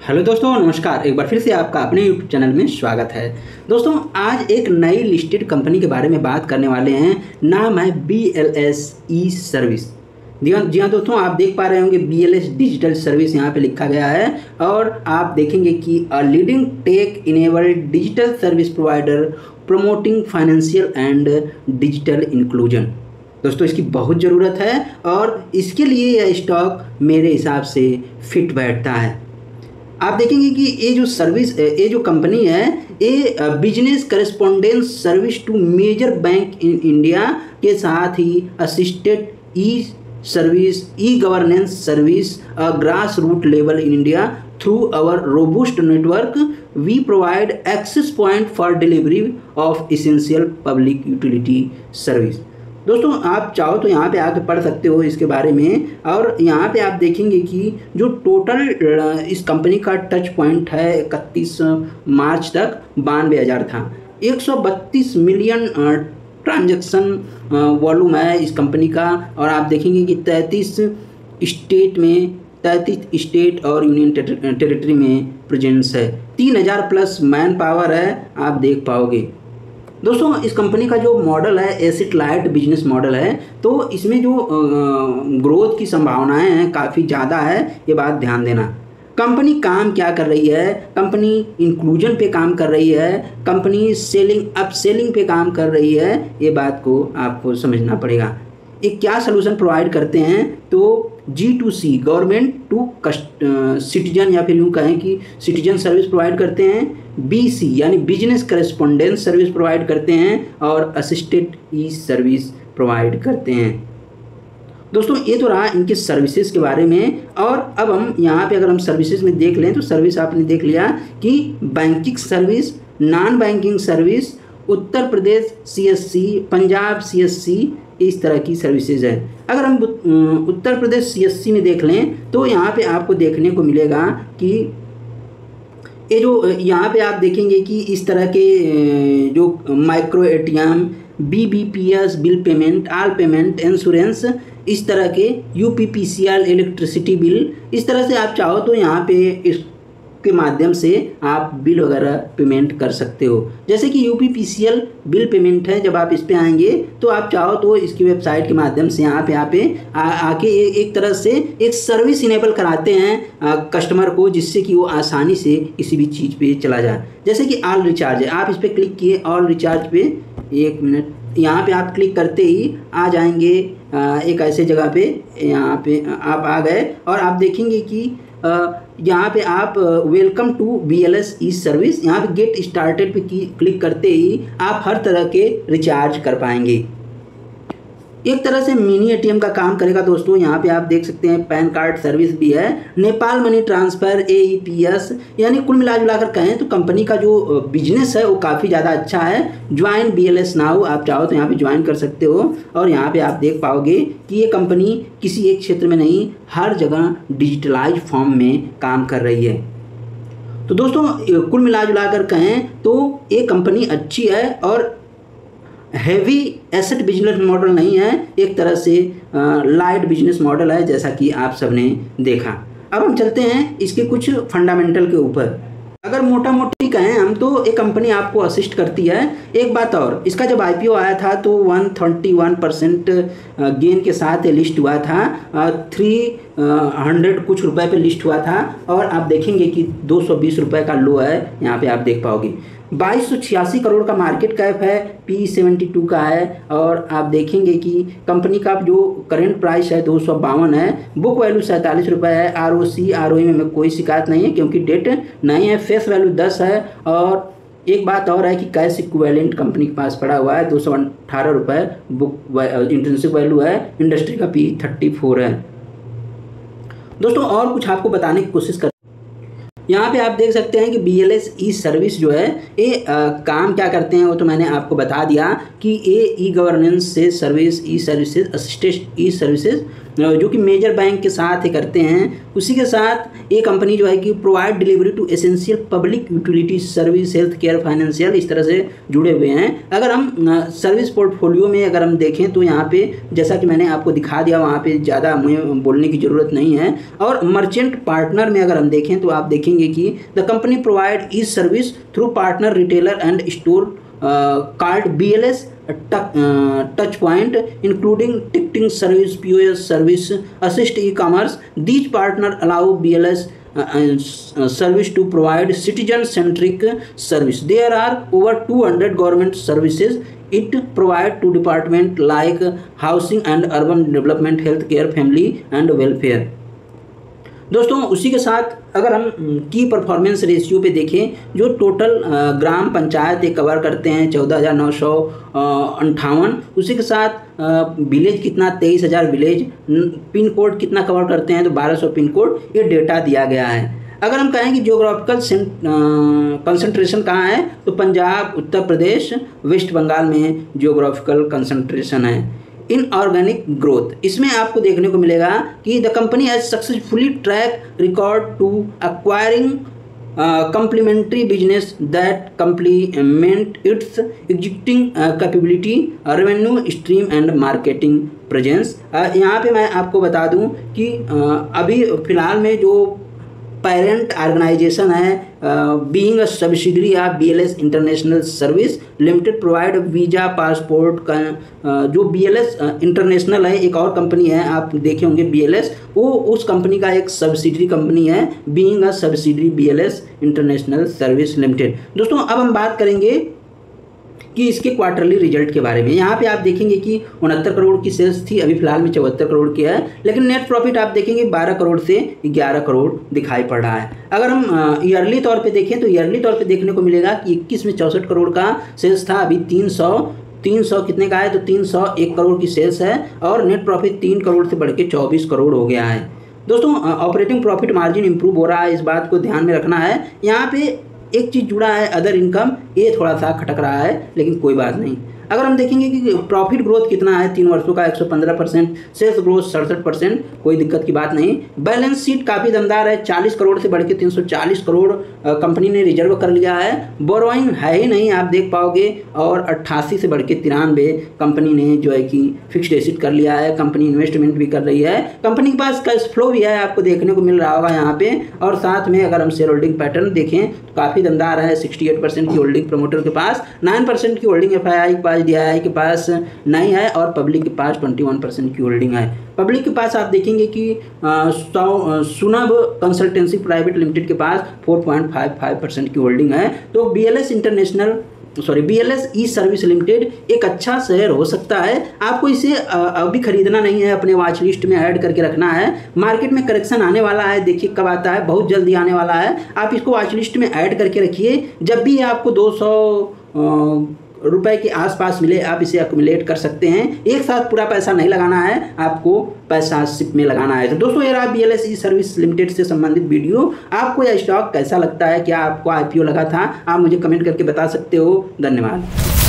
Hello दोस्तों, नमस्कार। एक बार फिर से आपका अपने यूट्यूब चैनल में स्वागत है। दोस्तों, आज एक नई लिस्टेड कंपनी के बारे में बात करने वाले हैं। नाम है BLS ई सर्विस। जी हाँ दोस्तों, आप देख पा रहे होंगे BLS डिजिटल सर्विस यहाँ पे लिखा गया है। और आप देखेंगे कि a leading tech enabled digital service provider promoting financial and digital inclusion. दोस्तों, इसकी बहुत ज़रूरत है और इसके लिए यह स्टॉक मेरे हिसाब से फिट बैठता है। आप देखेंगे कि ये जो कंपनी है, ये business correspondence service to major bank in India के साथ ही assisted e service, e governance service grass root level in India through our robust network we provide access point for delivery of essential public utility service. दोस्तों, आप चाहो तो यहाँ पे आके पढ़ सकते हो इसके बारे में। और यहाँ पे आप देखेंगे कि जो टोटल इस कंपनी का टच पॉइंट है 31 मार्च तक 92,000 था। 132 मिलियन ट्रांजैक्शन वॉल्यूम है इस कंपनी का। और आप देखेंगे कि 33 स्टेट और यूनियन टेरिटरी में प्रेजेंस है। 3000 प्लस मैन पावर है, आप देख पाओगे। दोस्तों, इस कंपनी का जो मॉडल है एसेट लाइट बिजनेस मॉडल है, तो इसमें जो ग्रोथ की संभावनाएं हैं काफ़ी ज़्यादा है, ये बात ध्यान देना। कंपनी काम क्या कर रही है? कंपनी इंक्लूजन पे काम कर रही है, कंपनी सेलिंग पे काम कर रही है। ये बात को आपको समझना पड़ेगा। ये क्या सलूशन प्रोवाइड करते हैं? तो G2C गवर्नमेंट टू सिटीजन, या फिर यूँ कहें कि सिटीजन सर्विस प्रोवाइड करते हैं। BC यानी बिजनेस करेस्पॉन्डेंस सर्विस प्रोवाइड करते हैं। और असिस्टेड ई सर्विस प्रोवाइड करते हैं। दोस्तों, ये तो रहा इनके सर्विसेज के बारे में। और अब हम यहाँ पे अगर हम सर्विसेज में देख लें तो सर्विस आपने देख लिया कि banking service, non banking service, Uttar Pradesh CSC, Punjab CSC, इस तरह की सर्विसेज है। अगर हम उत्तर प्रदेश CSC में देख लें तो यहाँ पे आपको देखने को मिलेगा कि ये जो यहाँ पे आप देखेंगे कि इस तरह के जो micro ATM, BBPS bill payment, all payment, insurance, इस तरह के UPPCL इलेक्ट्रिसिटी बिल, इस तरह से आप चाहो तो यहाँ पे इसके माध्यम से आप बिल वगैरह पेमेंट कर सकते हो। जैसे कि UPPCL बिल पेमेंट है, जब आप इस पे आएंगे तो आप चाहो तो इसकी वेबसाइट के माध्यम से यहाँ पे आके एक तरह से एक सर्विस इनेबल कराते हैं कस्टमर को, जिससे कि वो आसानी से किसी भी चीज़ पे चला जाए। जैसे कि ऑल रिचार्ज है, आप इस पर क्लिक किए ऑल रिचार्ज पे, एक मिनट, यहाँ पे आप क्लिक करते ही आ जाएंगे एक ऐसे जगह पे। यहाँ पे आप आ गए और आप देखेंगे कि यहाँ पे आप welcome to BLS e service, यहाँ पे गेट स्टार्टेड पे क्लिक करते ही आप हर तरह के रिचार्ज कर पाएंगे। एक तरह से मिनी ATM का काम करेगा। दोस्तों, यहाँ पे आप देख सकते हैं पैन कार्ड सर्विस भी है, नेपाल मनी ट्रांसफ़र, AEPS, यानी कुल मिलाकर कहें तो कंपनी का जो बिजनेस है वो काफ़ी ज़्यादा अच्छा है। ज्वाइन BLS नाउ, आप चाहो तो यहाँ पे ज्वाइन कर सकते हो। और यहाँ पे आप देख पाओगे कि ये कंपनी किसी एक क्षेत्र में नहीं, हर जगह डिजिटलाइज फॉर्म में काम कर रही है। तो दोस्तों, कुल मिलाकर कहें तो ये कंपनी अच्छी है और हैवी एसेट बिजनेस मॉडल नहीं है, एक तरह से लाइट बिजनेस मॉडल है, जैसा कि आप सबने देखा। अब हम चलते हैं इसके कुछ फंडामेंटल के ऊपर। अगर मोटा मोटी कहें हम तो ये कंपनी आपको असिस्ट करती है। एक बात और, इसका जब IPO आया था तो 131% गेन के साथ ये लिस्ट हुआ था। 300 कुछ रुपए पे लिस्ट हुआ था। और आप देखेंगे कि 220 रुपए का लो है, यहाँ पे आप देख पाओगे। 2286 करोड़ का मार्केट कैप है, P72 का है। और आप देखेंगे कि कंपनी का जो करंट प्राइस है 252 है, बुक वैल्यू 47 रुपये है। ROC ROE में कोई शिकायत नहीं है क्योंकि डेट नहीं है। फेस वैल्यू 10 है। और एक बात और है कि कैश इक्विवेलेंट कंपनी के पास पड़ा हुआ है 218 रुपये, बुक इंट्रिंसिक वैल्यू है। इंडस्ट्री का P 34 है। दोस्तों, और कुछ आपको बताने की कोशिश कर, यहाँ पे आप देख सकते हैं कि BLS ई सर्विस जो है ये काम क्या करते हैं वो तो मैंने आपको बता दिया कि ये ई गवर्नेंस से सर्विस, ई सर्विसेज, असिस्टेड ई सर्विसेज जो कि मेजर बैंक के साथ ही करते हैं। उसी के साथ ये कंपनी जो है कि provide delivery to essential public utility service, health care, financial, इस तरह से जुड़े हुए हैं। अगर हम सर्विस पोर्टफोलियो में अगर हम देखें तो यहाँ पे जैसा कि मैंने आपको दिखा दिया, वहाँ पे ज़्यादा मुझे बोलने की ज़रूरत नहीं है। और मर्चेंट पार्टनर में अगर हम देखें तो आप देखेंगे देखेंगे कि the company provide E service through partner retailer and store called BLS touch point, including ticketing service, POS service, assist e-commerce. These partners allow BLS service to provide citizen-centric service. There are over 200 government services it provide to department like housing and urban development, healthcare, family and welfare. दोस्तों उसी के साथ अगर हम की performance ratio पे देखें, जो टोटल ग्राम पंचायत ये कवर करते हैं 14,958, उसी के साथ विलेज कितना 23,000 विलेज, पिन कोड कितना कवर करते हैं तो 1200 पिन कोड, ये डेटा दिया गया है। अगर हम कहें कि जियोग्राफिकल कंसंट्रेशन कहाँ है तो पंजाब, उत्तर प्रदेश, वेस्ट बंगाल में जियोग्राफिकल कंसंट्रेशन है। इन ऑर्गेनिक ग्रोथ, इसमें आपको देखने को मिलेगा कि the company has successfully track record to acquiring complementary business that complement its existing capability, revenue stream and marketing presence। यहाँ पे मैं आपको बता दूँ कि अभी फ़िलहाल में जो पेरेंट ऑर्गेनाइजेशन है being a subsidiary of BLS international service limited provide visa passport का, जो BLS इंटरनेशनल है, एक और कंपनी है आप देखे होंगे BLS, वो उस कंपनी का एक सब्सिडरी कंपनी है being a subsidiary BLS international service limited. दोस्तों अब हम बात करेंगे कि इसके क्वार्टरली रिजल्ट के बारे में। यहाँ पे आप देखेंगे कि 69 करोड़ की सेल्स थी, अभी फिलहाल में 74 करोड़ की है, लेकिन नेट प्रॉफिट आप देखेंगे 12 करोड़ से 11 करोड़ दिखाई पड़ रहा है। अगर हम ईयरली तौर पे देखें तो ईयरली तौर पे देखने को मिलेगा कि 21 में 64 करोड़ का सेल्स था, अभी 300 कितने का है तो 301 करोड़ की सेल्स है और नेट प्रॉफिट 3 करोड़ से बढ़ के 24 करोड़ हो गया है। दोस्तों ऑपरेटिंग प्रॉफिट मार्जिन इंप्रूव हो रहा है, इस बात को ध्यान में रखना है। यहाँ पे एक चीज़ जुड़ा है अदर इनकम, ये थोड़ा सा खटक रहा है लेकिन कोई बात नहीं। अगर हम देखेंगे कि प्रॉफिट ग्रोथ कितना है 3 वर्षों का 115%, सेल्स ग्रोथ 67%, कोई दिक्कत की बात नहीं। बैलेंस शीट काफ़ी दमदार है, 40 करोड़ से बढ़ के 340 करोड़ कंपनी ने रिजर्व कर लिया है। बोरोइंग है ही नहीं आप देख पाओगे, और 88 से बढ़ के 93 कंपनी ने जो है कि फिक्स्ड एसेट कर लिया है। कंपनी इन्वेस्टमेंट भी कर रही है, कंपनी के पास कैश फ्लो भी है, आपको देखने को मिल रहा होगा यहाँ पे। और साथ में अगर हम शेयर होल्डिंग पैटर्न देखें तो काफ़ी दमदार है, 68% की होल्डिंग प्रमोटर के पास, 9% की होल्डिंग FII के पास, DII के पास नहीं है, और पब्लिक के पास 21% की होल्डिंग है। पब्लिक के पास आप देखेंगे कि सुनब कंसल्टेंसी प्राइवेट लिमिटेड के पास 4.55% की होल्डिंग है। तो BLS ई सर्विस लिमिटेड एक अच्छा शेयर हो सकता है। आपको इसे अभी खरीदना नहीं है, अपने वॉच लिस्ट में ऐड करके रखना है। मार्केट में करेक्शन आने वाला है, देखिए कब आता है, बहुत जल्दी आने वाला है। आप इसको वॉच लिस्ट में ऐड करके रखिए, जब भी आपको 200 रुपए के आसपास मिले आप इसे एक्युमुलेट कर सकते हैं। एक साथ पूरा पैसा नहीं लगाना है, आपको पैसा सिप में लगाना है। तो दोस्तों ये रहा BLS ई सर्विस लिमिटेड से संबंधित वीडियो। आपको यह स्टॉक कैसा लगता है, क्या आपको IPO लगा था, आप मुझे कमेंट करके बता सकते हो। धन्यवाद।